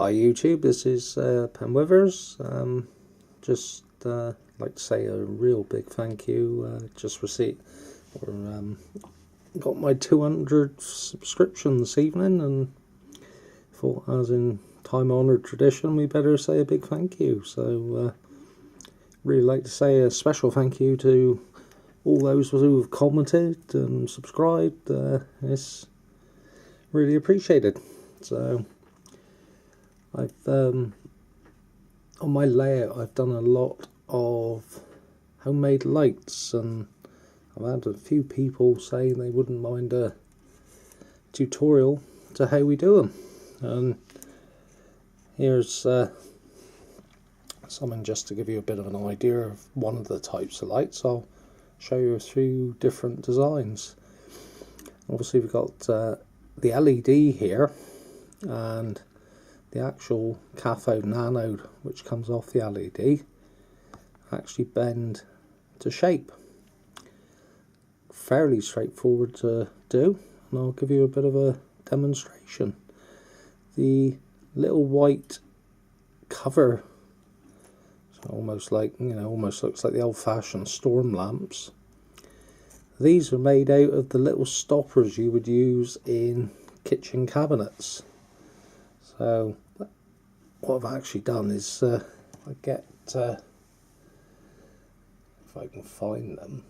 Hi YouTube, this is Penwithers. Just like to say a real big thank you. Just received or got my 200 subscription this evening, and thought, as in time-honoured tradition, we better say a big thank you. So really like to say a special thank you to all those who have commented and subscribed. It's really appreciated. So I've on my layout I've done a lot of homemade lights, and I've had a few people say they wouldn't mind a tutorial to how we do them. And here's something just to give you a bit of an idea of one of the types of lights. I'll show you a few different designs. Obviously we've got the LED here, and the actual cathode and anode which comes off the LED actually bend to shape. Fairly straightforward to do, and I'll give you a bit of a demonstration. The little white cover, so almost like, almost looks like the old-fashioned storm lamps. These are made out of the little stoppers you would use in kitchen cabinets. So what I've actually done is I get, if I can find them,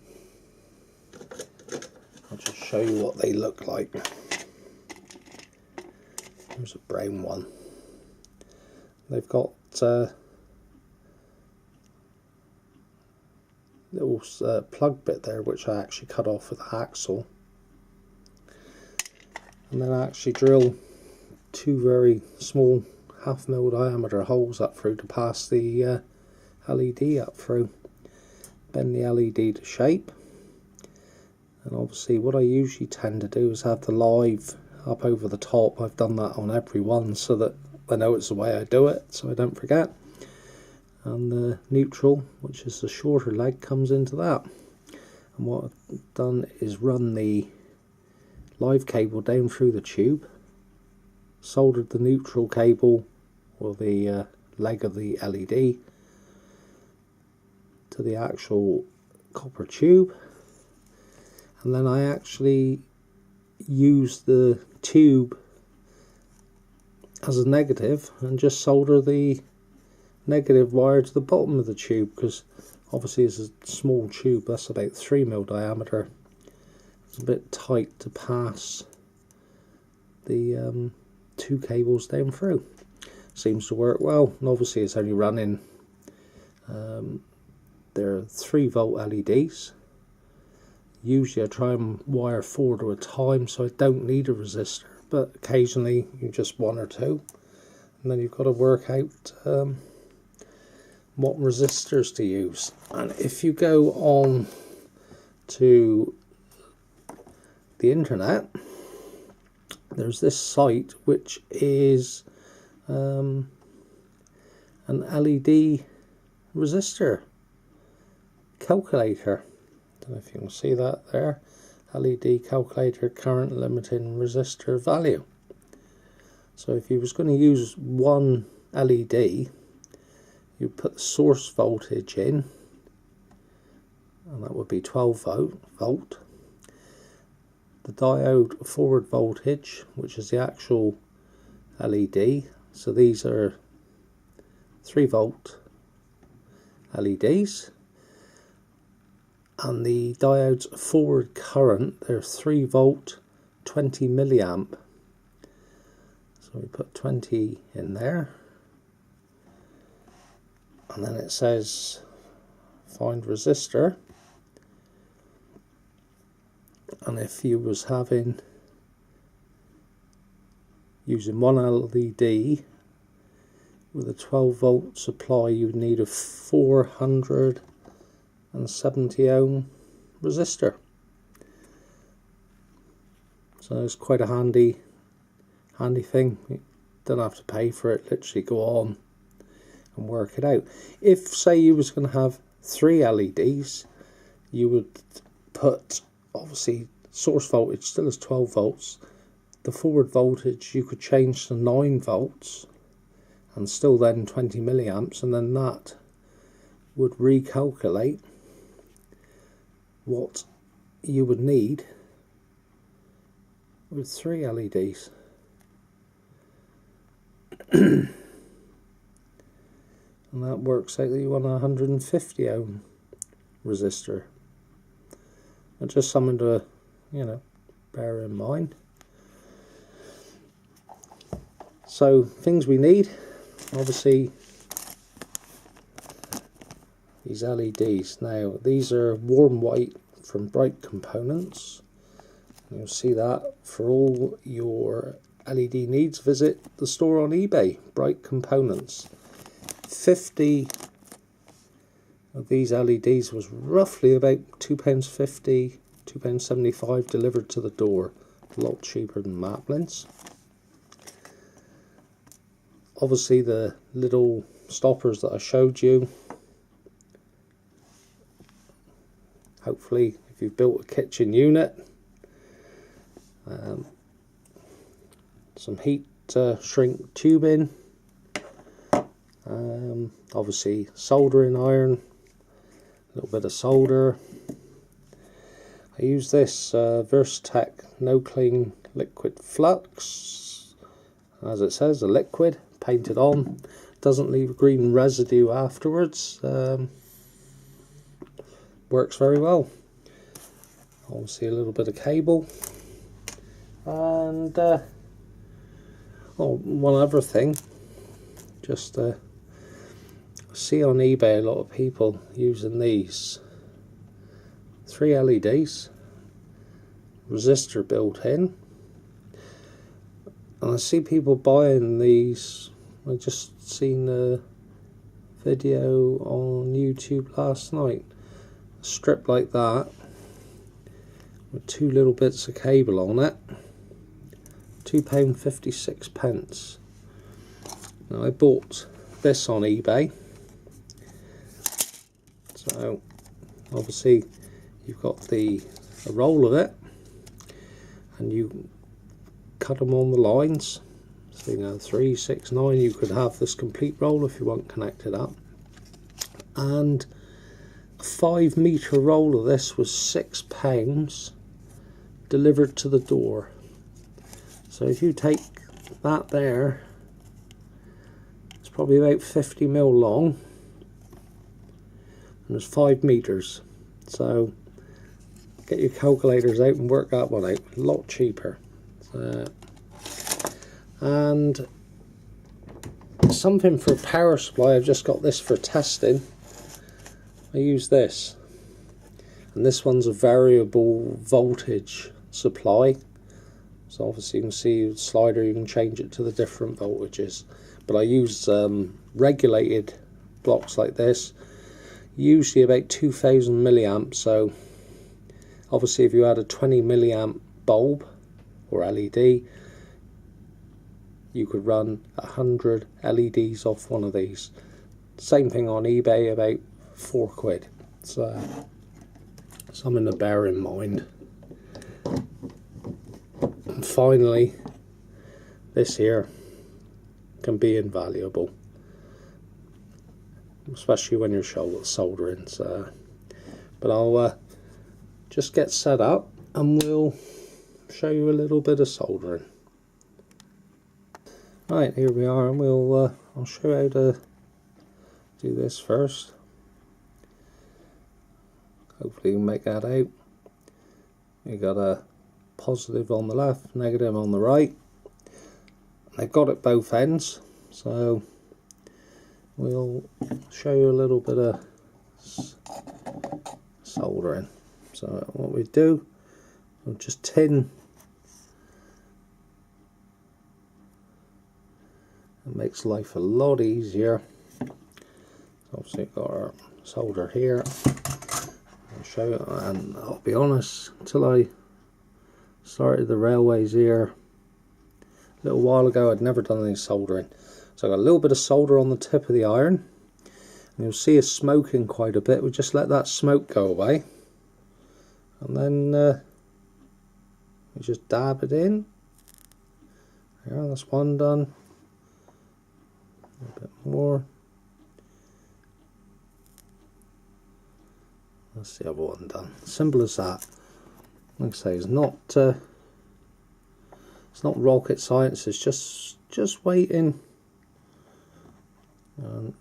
I'll just show you what they look like. Here's a brown one. They've got little plug bit there which I actually cut off with a hacksaw, and then I actually drill two very small 1/2 mil diameter holes up through to pass the LED up through, bend the LED to shape. And obviously what I usually tend to do is have the live up over the top. I've done that on every one so that I know it's the way I do it, so I don't forget. And the neutral, which is the shorter leg, comes into that. And what I've done is run the live cable down through the tube, soldered the neutral cable, or the leg of the LED, to the actual copper tube, and then I actually use the tube as a negative and just solder the negative wire to the bottom of the tube, because obviously it's a small tube, that's about 3 mil diameter. It's a bit tight to pass the two cables down through. Seems to work well, and obviously it's only running, there are 3-volt LEDs. Usually I try and wire 4 at a time, so I don't need a resistor, but occasionally you just 1 or 2, and then you've got to work out what resistors to use. And if you go on to the internet, there's this site which is an LED resistor calculator. Don't know if you can see that there. LED calculator current limiting resistor value. So if you was going to use one LED, you put the source voltage in, and that would be 12 volt. The diode forward voltage, which is the actual LED, so these are 3-volt LEDs, and the diode's forward current, they're 3-volt 20 milliamp, so we put 20 in there, and then it says find resistor. And if you was using one LED with a 12-volt supply, you would need a 470 ohm resistor. So it's quite a handy thing. You don't have to pay for it, literally go on and work it out. If say you was going to have 3 LEDs, you would put, obviously source voltage still is 12 volts, the forward voltage you could change to 9 volts, and still then 20 milliamps, and then that would recalculate what you would need with 3 LEDs. And that works out that you want a 150 ohm resistor. And just something to, bear in mind. So things we need, obviously these LEDs. Now these are warm white from Bright Components. You'll see that for all your LED needs, visit the store on eBay, Bright Components. 50 of these LEDs was roughly about £2.50, £2.75 delivered to the door. A lot cheaper than Maplin's. Obviously the little stoppers that I showed you, hopefully if you've built a kitchen unit, some heat shrink tubing, obviously soldering iron, a little bit of solder. I use this Versatec No Clean Liquid Flux, as it says, a liquid painted on, doesn't leave green residue afterwards. Works very well. Obviously a little bit of cable, and one other thing, just I see on eBay a lot of people using these 3 LEDs, resistor built in, and I see people buying these. I just seen a video on YouTube last night, a strip like that with 2 little bits of cable on it, £2.56. Now I bought this on eBay, so obviously you've got a roll of it, and you cut them on the lines. So 3, 6, 9, you could have this complete roll if you want connected up. And a 5 metre roll of this was £6 delivered to the door. So if you take that there, it's probably about 50 mil long, and there's 5 metres. So get your calculators out and work that one out. A lot cheaper. And something for power supply, I've just got this for testing. I use this, and this one's a variable voltage supply. So obviously you can see the slider, you can change it to the different voltages. But I use regulated blocks like this, usually about 2000 milliamps. So obviously if you had a 20 milliamp bulb or LED, you could run 100 LEDs off one of these. Same thing on eBay, about £4. So something to bear in mind. And finally, this here can be invaluable, especially when you're soldering. So, but I'll just get set up and we'll show you a little bit of soldering. Right, here we are, and I'll show you how to do this first. Hopefully you can make that out. You got a positive on the left, negative on the right. They've got it both ends, so we'll show you a little bit of soldering. So what we do, we'll just tin. It makes life a lot easier. Obviously we've got our solder here. I'll show you, and I'll be honest, until I started the railways here a little while ago, I'd never done any soldering. So I've got a little bit of solder on the tip of the iron, and you'll see it's smoking quite a bit. We just let that smoke go away, and then we just dab it in. Yeah, that's one done. more. That's the other one done. Simple as that. Like I say, it's not rocket science. It's just waiting.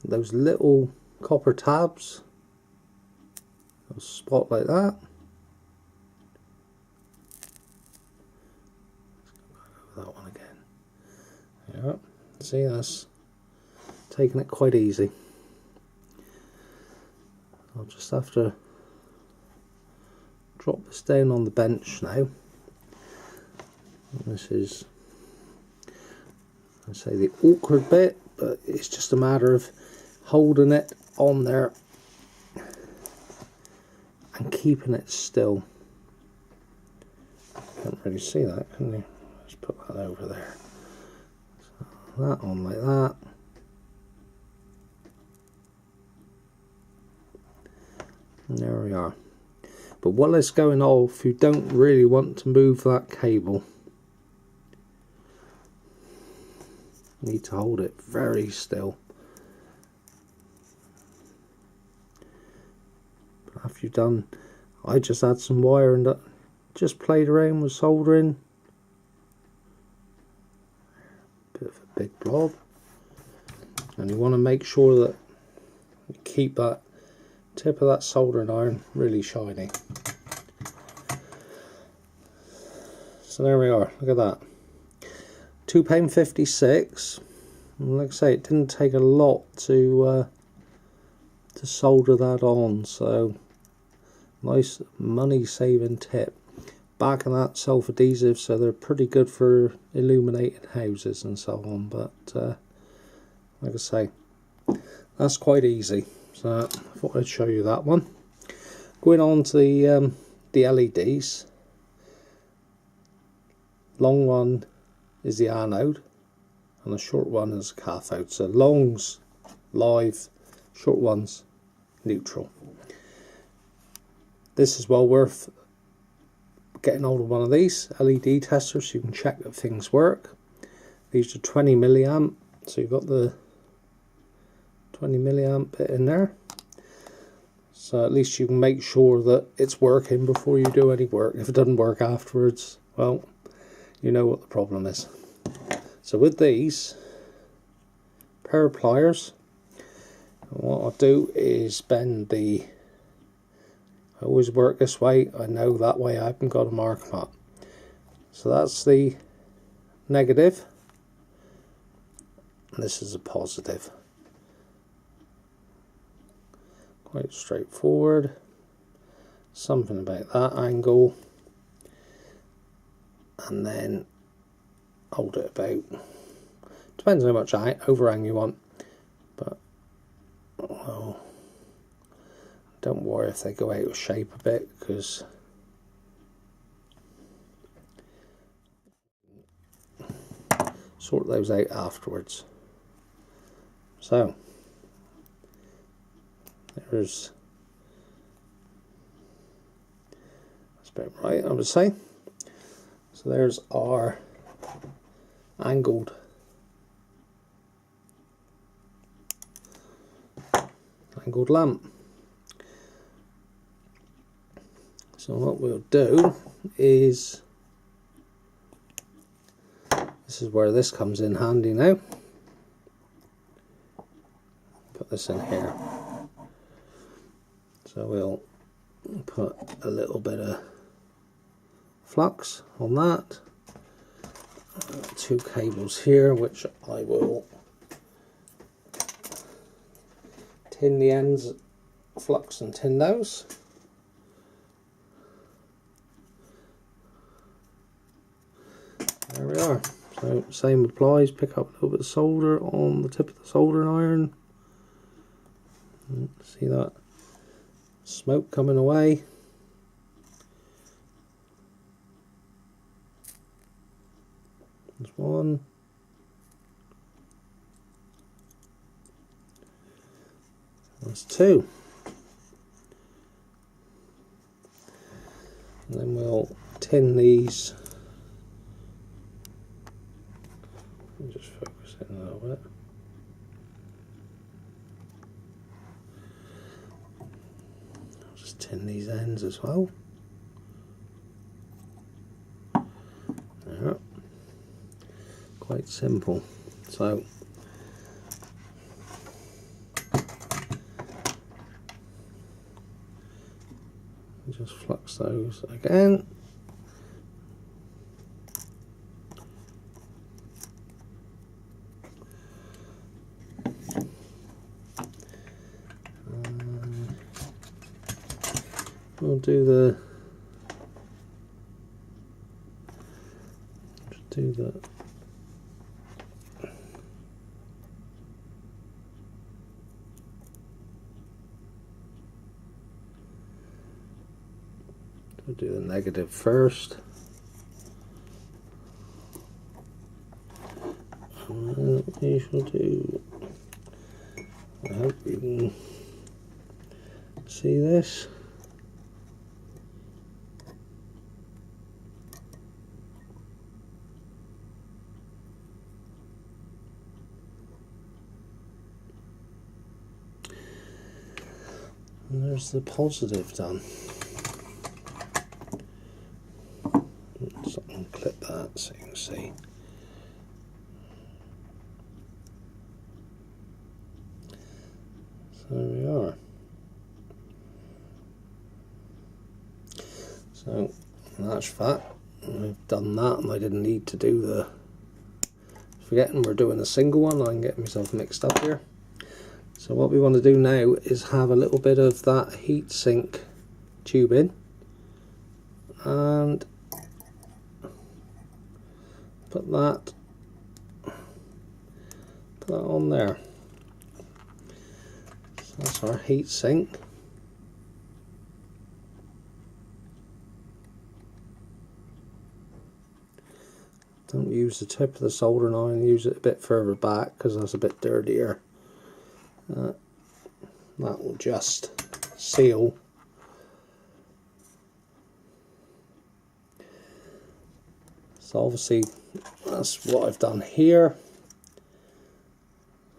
Those little copper tabs, a spot like that. Let's go back over that one again. Yeah, see, that's taking it quite easy. I'll just have to drop this down on the bench now. And this is, I say, the awkward bit, but it's just a matter of holding it on there and keeping it still. Can't really see that, can you? Let's put that over there. So that on like that. And there we are. But while it's going off, you don't really want to move that cable. You need to hold it very still. But after you've done, I just had some wire and just played around with soldering. Bit of a big blob. And you want to make sure that you keep that tip of that soldering iron really shiny. So there we are, look at that. £2.56, and like I say, it didn't take a lot to solder that on, so nice money saving tip. Back of that self-adhesive, so they're pretty good for illuminated houses and so on, but like I say, that's quite easy. So I thought I'd show you that one. Going on to the LEDs. Long one is the anode and the short one is the cathode. So long's live, short one's neutral. This is well worth getting hold of one of these LED testers so you can check that things work. These are 20 milliamp, so you've got the 20 milliamp bit in there, so at least you can make sure that it's working before you do any work. If it doesn't work afterwards, well, you know what the problem is. So with these pair of pliers, what I'll do is bend the, I always work this way, I know that way I haven't got to mark them up. So that's the negative and this is a positive. Quite straightforward. Something about that angle, and then hold it about, depends how much overhang you want, but well, don't worry if they go out of shape a bit, because sort those out afterwards. So there's, that's about right, I would say. So there's our angled lamp. So what we'll do is, this is where this comes in handy now. Put this in here. So we'll put a little bit of flux on that. Two cables here, which I will tin the ends, flux and tin those. There we are. So same applies, pick up a little bit of solder on the tip of the soldering iron. See that smoke coming away. There's one. There's two. And then we'll tin these. Just focus in a little bit. tin these ends as well. Yeah. Quite simple. So just flux those again. We'll do the we'll do the negative first. And we shall do, I hope you can see this. And there's the positive done. So I can clip that so you can see. So there we are. So that's that. We've done that, and I didn't need to do the, forgetting we're doing a single one. I'm getting myself mixed up here. So what we want to do now is have a little bit of that heat sink tube in and put that on there. So that's our heat sink. Don't use the tip of the soldering iron, use it a bit further back because that's a bit dirtier. That will just seal. So obviously that's what I've done here.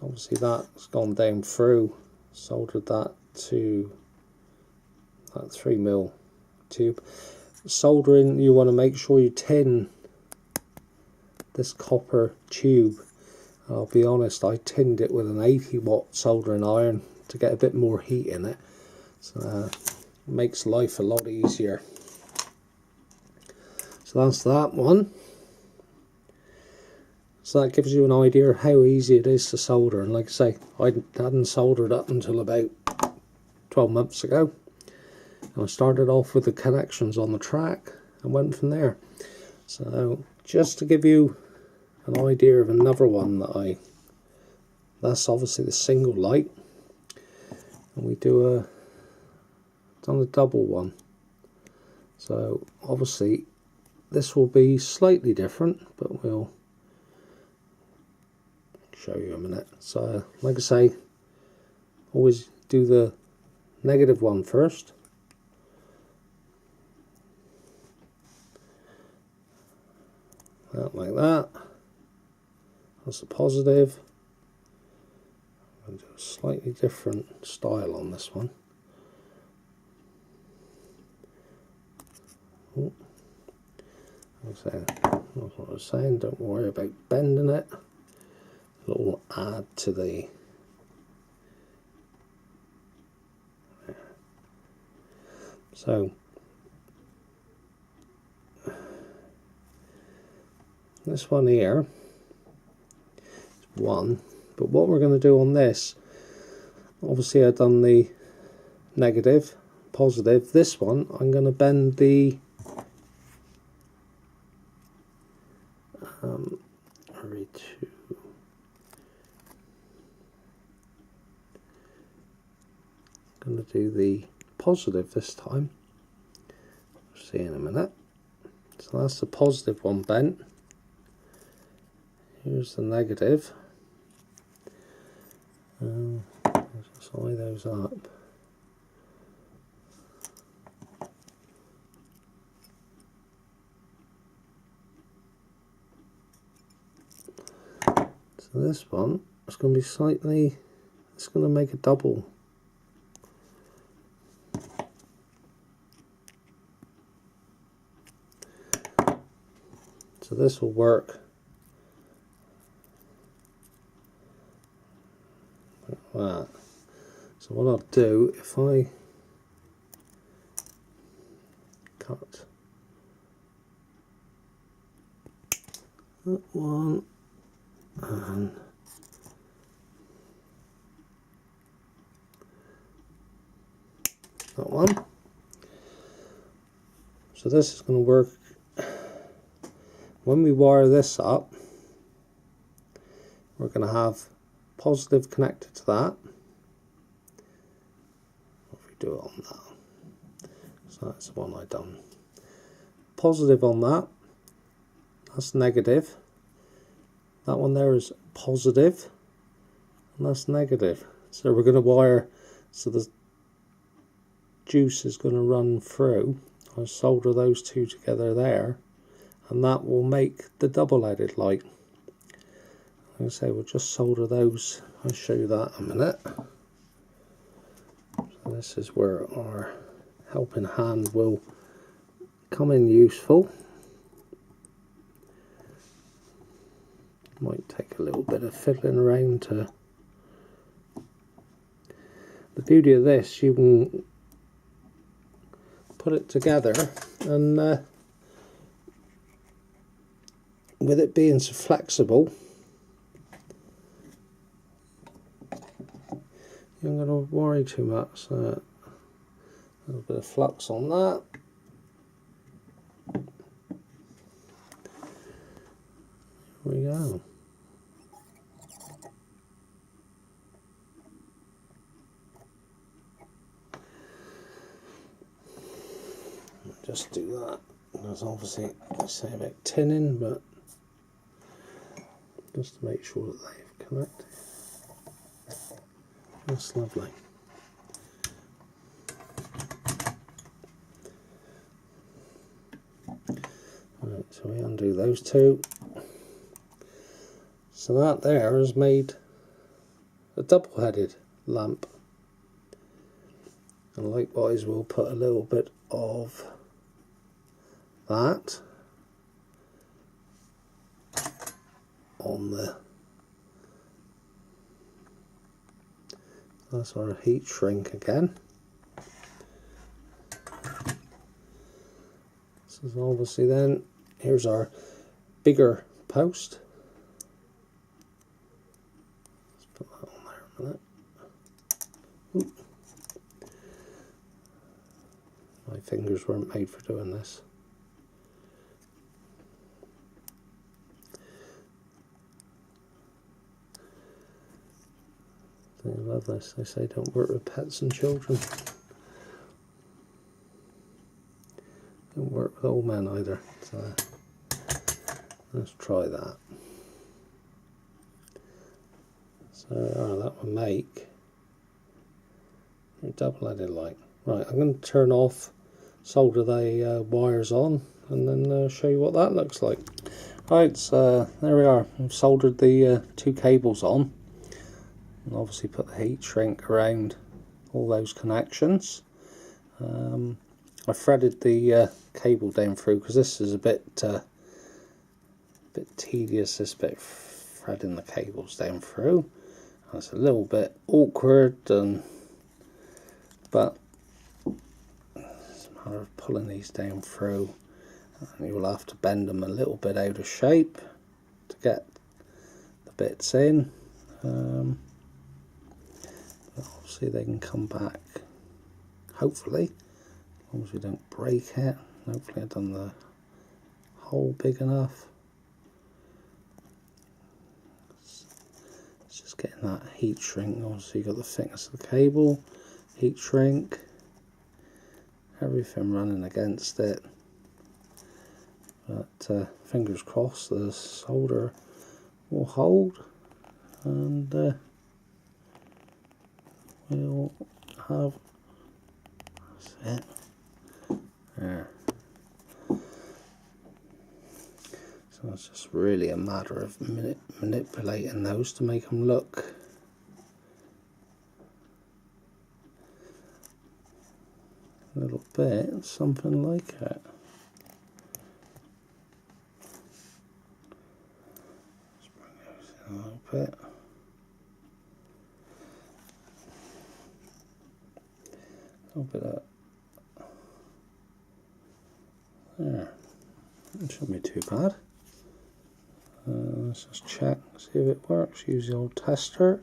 Obviously that's gone down through, soldered that to that 3mm tube. Soldering, you want to make sure you tin this copper tube. I'll be honest, I tinned it with an 80-watt soldering iron to get a bit more heat in it. So it makes life a lot easier. So that's that one. So that gives you an idea of how easy it is to solder. And like I say, I hadn't soldered up until about 12 months ago. And I started off with the connections on the track and went from there. So just to give you an idea of another one that that's obviously the single light, and we do done a double one. So obviously this will be slightly different, but we'll show you in a minute. So like I say, always do the negative one first. Like that. That's the positive. I'm going to do a slightly different style on this one. Oh. That's what I was saying, don't worry about bending it. It'll add to the so this one here is one, but what we're going to do on this, obviously I've done the negative, positive. This one I'm going to bend the going to do the positive this time. We'll see in a minute. So that's the positive one bent. Here's the negative. Just eye those up. So this one is going to be slightly, it's going to make a double. So this will work like that. So what I'll do, if I cut that one and that one. So this is going to work. When we wire this up, we're going to have positive connected to that. If we do it on that, so that's the one I done. Positive on that, that's negative. That one there is positive, and that's negative. So we're going to wire, so the juice is going to run through. I'll solder those two together there, and that will make the double-headed light. Like I say, we'll just solder those. I'll show you that in a minute. So this is where our helping hand will come in useful. Might take a little bit of fiddling around to. The beauty of this, you can put it together, and with it being so flexible, you ain't going to worry too much. So a little bit of flux on that. Here we go. Just do that. There's obviously, I say about tinning, but just to make sure that they've connected. That's lovely. Right, so we undo those two. So that there has made a double-headed lamp. And likewise, we'll put a little bit of that on the, that's our heat shrink again. This is obviously then, here's our bigger post. Let's put that on there a minute. Oop. My fingers weren't made for doing this. They love this. They say don't work with pets and children. Don't work with old men either. So let's try that. So that will make a double-headed light. Right, I'm going to turn off, solder the wires on, and then show you what that looks like. Right, so there we are. I've soldered the two cables on. And obviously put the heat shrink around all those connections. I threaded the cable down through because this is a bit tedious, this bit threading the cables down through. And it's a little bit awkward, but it's a matter of pulling these down through, and you'll have to bend them a little bit out of shape to get the bits in. Obviously they can come back, hopefully, as long as we don't break it. Hopefully I've done the hole big enough. It's just getting that heat shrink. Obviously you've got the thickness of the cable, heat shrink, everything running against it. But fingers crossed the solder will hold, and we'll have, that's it, there. So it's just really a matter of manipulating those to make them look a little bit something like it. bit. A little bit of there. It shouldn't be too bad. Let's just check, see if it works. Use the old tester.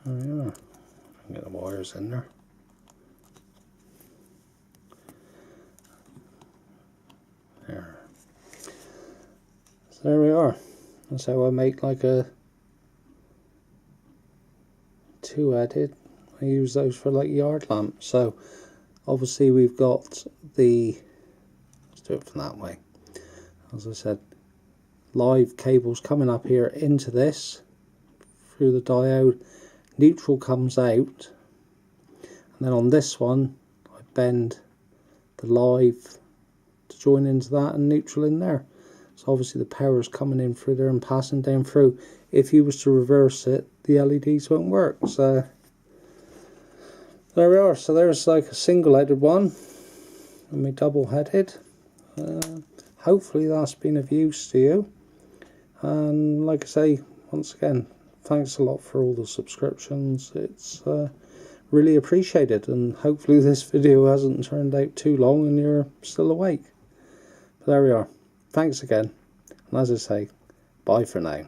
There we are. Get the wires in there. There. So there we are. That's how I make like a two-headed. I use those for like yard lamps. So obviously we've got the, let's do it from that way. As I said, live cables coming up here into this through the diode. Neutral comes out, and then on this one I bend the live to join into that and neutral in there. So obviously the power is coming in through there and passing down through. If you was to reverse it, the LEDs won't work. So there we are. So there's like a single-headed one and my double-headed. Hopefully that's been of use to you. And like I say, once again, thanks a lot for all the subscriptions. It's really appreciated, and hopefully this video hasn't turned out too long and you're still awake. But there we are. Thanks again, and as I say, bye for now.